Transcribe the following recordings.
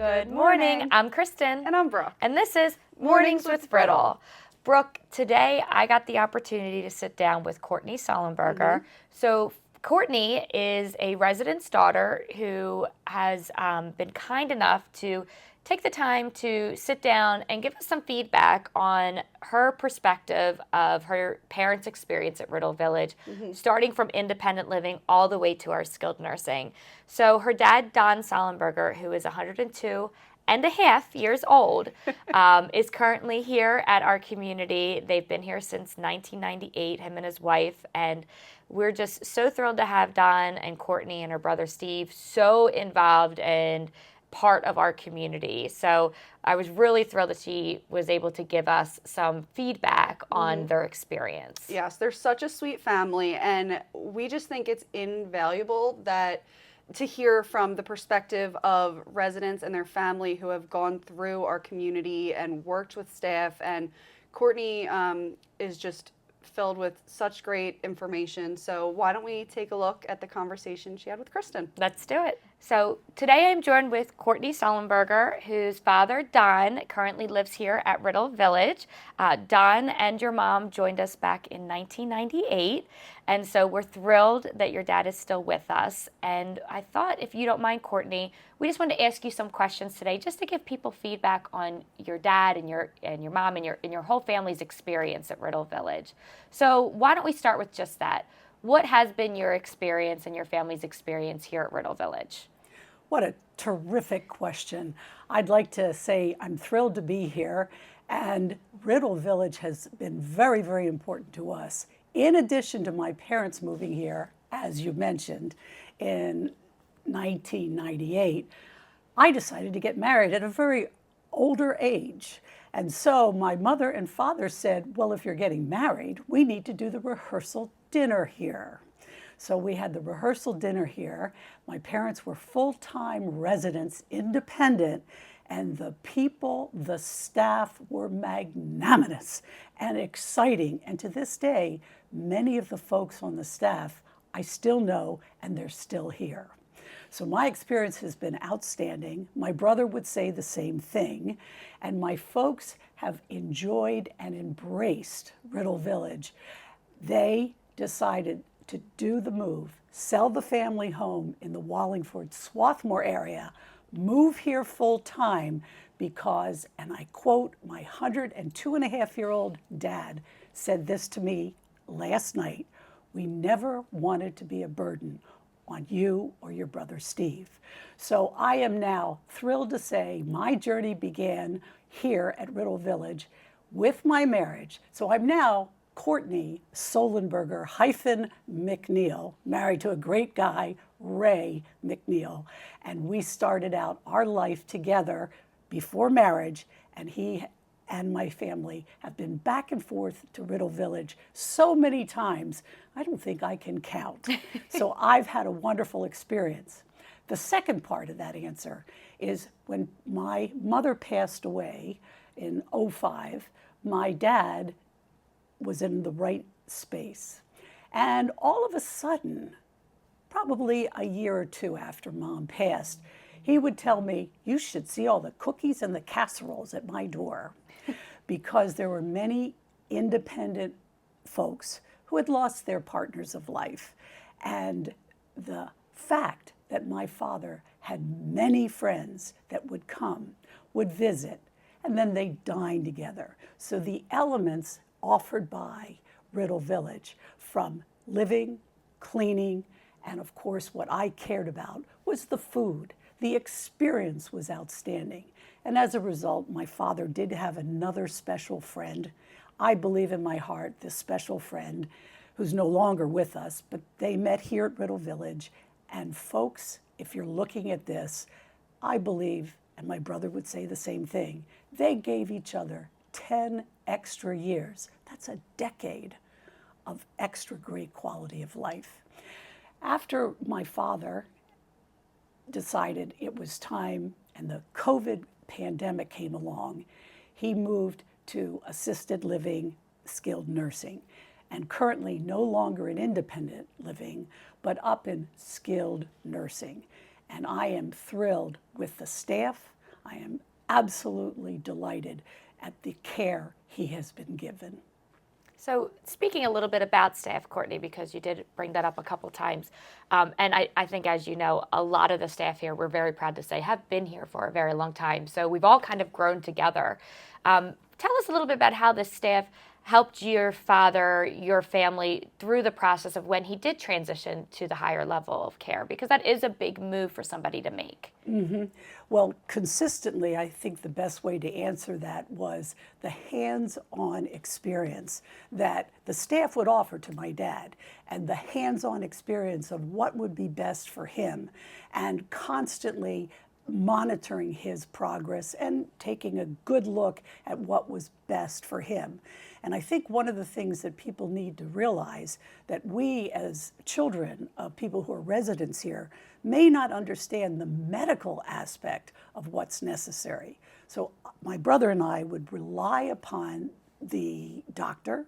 Good morning. I'm Kristen. And I'm Brooke. And this is Mornings with Riddle. Brooke, today I got the opportunity to sit down with Courtney Solenberger. So Courtney is a resident's daughter who has been kind enough to take the time to sit down and give us some feedback on her perspective of her parents' experience at Riddle Village, starting from independent living all the way to our skilled nursing. So her dad, Don Solenberger, who is 102 and a half years old, is currently here at our community. They've been here since 1998, him and his wife, and we're just so thrilled to have Don and Courtney and her brother Steve so involved and part of our community. So I was really thrilled that she was able to give us some feedback on their experience. Yes, they're such a sweet family, and we just think it's invaluable that to hear from the perspective of residents and their family who have gone through our community and worked with staff. And Courtney is just filled with such great information. So why don't we take a look at the conversation she had with Kristen? Let's do it. So today I'm joined with Courtney Solenberger, whose father, Don, currently lives here at Riddle Village. Don and your mom joined us back in 1998, and so we're thrilled that your dad is still with us. And I thought, if you don't mind, Courtney, we just wanted to ask you some questions today just to give people feedback on your dad and your mom and your whole family's experience at Riddle Village. So why don't we start with just that? What has been your experience and your family's experience here at Riddle Village? What a terrific question. I'd like to say I'm thrilled to be here, and Riddle Village has been very, very important to us. In addition to my parents moving here, as you mentioned, in 1998, I decided to get married at a very older age. And so my mother and father said, well, if you're getting married, we need to do the rehearsal dinner here. So we had the rehearsal dinner here. My parents were full-time residents, independent, and the people, the staff were magnanimous and exciting. And to this day, many of the folks on the staff I still know, and they're still here. So my experience has been outstanding. My brother would say the same thing. And my folks have enjoyed and embraced Riddle Village. They decided to do the move, sell the family home in the Wallingford, Swarthmore area, move here full time because, and I quote, my 102-and-a-half-year-old dad said this to me last night, we never wanted to be a burden on you or your brother Steve. So I am now thrilled to say my journey began here at Riddle Village with my marriage. So I'm now Courtney Solenberger -McNeil, married to a great guy, Ray McNeil. And we started out our life together before marriage, and he and my family have been back and forth to Riddle Village so many times, I don't think I can count. So I've had a wonderful experience. The second part of that answer is when my mother passed away in '05, my dad was in the right space. And all of a sudden, probably a year or two after Mom passed, he would tell me, you should see all the cookies and the casseroles at my door, because there were many independent folks who had lost their partners of life. And the fact that my father had many friends that would come, would visit, and then they dined together. So the elements offered by Riddle Village, from living, cleaning, and of course what I cared about was the food. The experience was outstanding. And as a result, my father did have another special friend. I believe in my heart, this special friend who's no longer with us, but they met here at Riddle Village. And folks, if you're looking at this, I believe, and my brother would say the same thing, they gave each other 10 extra years. That's a decade of extra great quality of life. After my father decided it was time and the COVID pandemic came along, he moved to assisted living, skilled nursing, and currently no longer in independent living, but up in skilled nursing. And I am thrilled with the staff. I am absolutely delighted at the care he has been given. So speaking a little bit about staff, Courtney, because you did bring that up a couple times, and I think, as you know, a lot of the staff here, we're very proud to say, have been here for a very long time. So we've all kind of grown together. Tell us a little bit about how the staff helped your father, your family, through the process of when he did transition to the higher level of care, because that is a big move for somebody to make. Well, consistently, I think the best way to answer that was the hands-on experience that the staff would offer to my dad, and the hands-on experience of what would be best for him, and constantly monitoring his progress and taking a good look at what was best for him. And I think one of the things that people need to realize, that we as children of people who are residents here may not understand the medical aspect of what's necessary. So my brother and I would rely upon the doctor,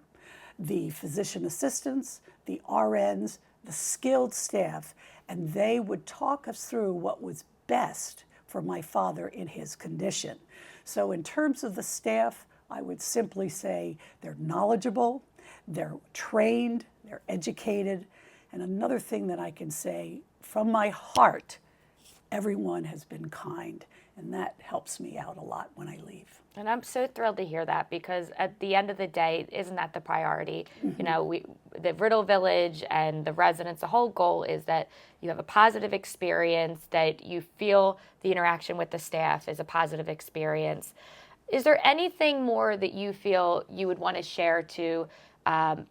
the physician assistants, the RNs, the skilled staff, and they would talk us through what was best for my father in his condition. So in terms of the staff, I would simply say they're knowledgeable, they're trained, they're educated, and another thing that I can say from my heart, everyone has been kind, and that helps me out a lot when I leave. And I'm so thrilled to hear that, because at the end of the day, isn't that the priority? You know, the Riddle Village and the residents, the whole goal is that you have a positive experience, that you feel the interaction with the staff is a positive experience. Is there anything more that you feel you would want to share to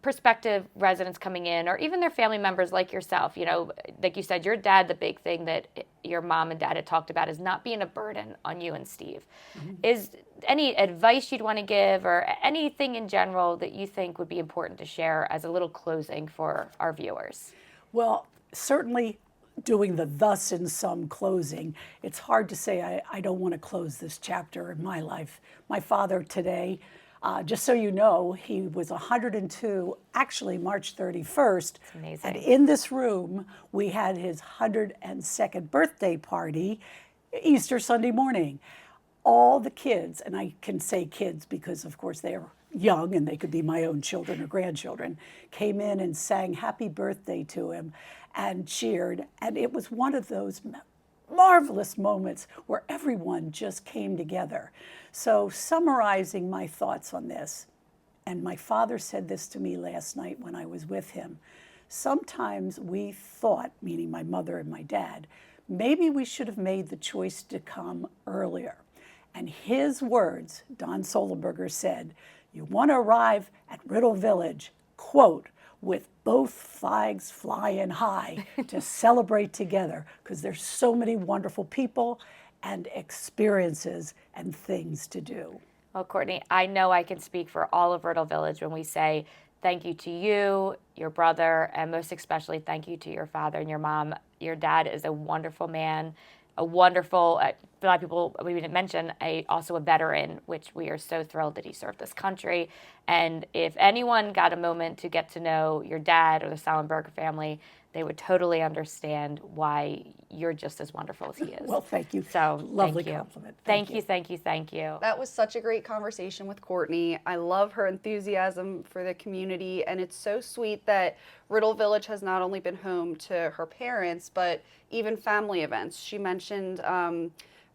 prospective residents coming in, or even their family members like yourself? You know, like you said, your dad, the big thing that your mom and dad had talked about is not being a burden on you and Steve. Is any advice you'd want to give, or anything in general that you think would be important to share as a little closing for our viewers? Well, certainly doing the thus in some closing, it's hard to say I don't want to close this chapter in my life. My father today, just so you know, he was 102, actually March 31st. That's amazing. And in this room, we had his 102nd birthday party, Easter Sunday morning. All the kids, and I can say kids because of course they are young and they could be my own children or grandchildren, came in and sang happy birthday to him and cheered. And it was one of those marvelous moments where everyone just came together. So summarizing my thoughts on this, and my father said this to me last night when I was with him, sometimes we thought, meaning my mother and my dad, maybe we should have made the choice to come earlier. And his words, Don Solenberger said, you want to arrive at Riddle Village, quote, with both flags flying high to celebrate together, because there's so many wonderful people and experiences and things to do. Well, Courtney, I know I can speak for all of Riddle Village when we say thank you to you, your brother, and most especially thank you to your father and your mom. Your dad is a wonderful man, a wonderful, a lot of people we didn't mention, also a veteran, which we are so thrilled that he served this country. And if anyone got a moment to get to know your dad or the Solenberger family, they would totally understand why you're just as wonderful as he is. Well, thank you. So lovely thank you. compliment. Thank you, thank you, thank you. That was such a great conversation with Courtney. I love her enthusiasm for the community, and it's so sweet that Riddle Village has not only been home to her parents, but even family events. She mentioned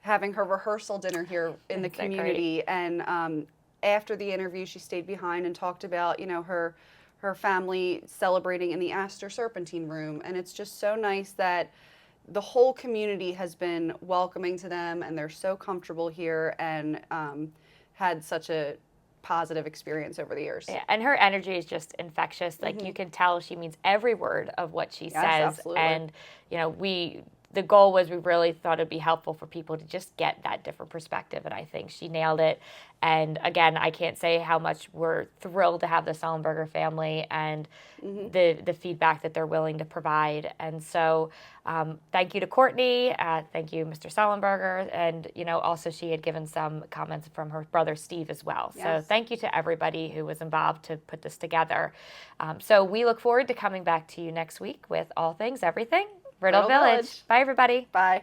having her rehearsal dinner here in the community, and after the interview, she stayed behind and talked about, you know, her family celebrating in the Astor Serpentine room, and it's just so nice that the whole community has been welcoming to them, and they're so comfortable here, and had such a positive experience over the years. Yeah, and her energy is just infectious. Like you can tell she means every word of what she says. Absolutely. And you know, the goal was we really thought it'd be helpful for people to just get that different perspective, and I think she nailed it. And again, I can't say how much we're thrilled to have the Solenberger family and the feedback that they're willing to provide. And so thank you to Courtney, thank you Mr. Solenberger, and you know, also she had given some comments from her brother Steve as well. Yes. So thank you to everybody who was involved to put this together. So we look forward to coming back to you next week with all things everything Riddle Village. Bye, everybody. Bye.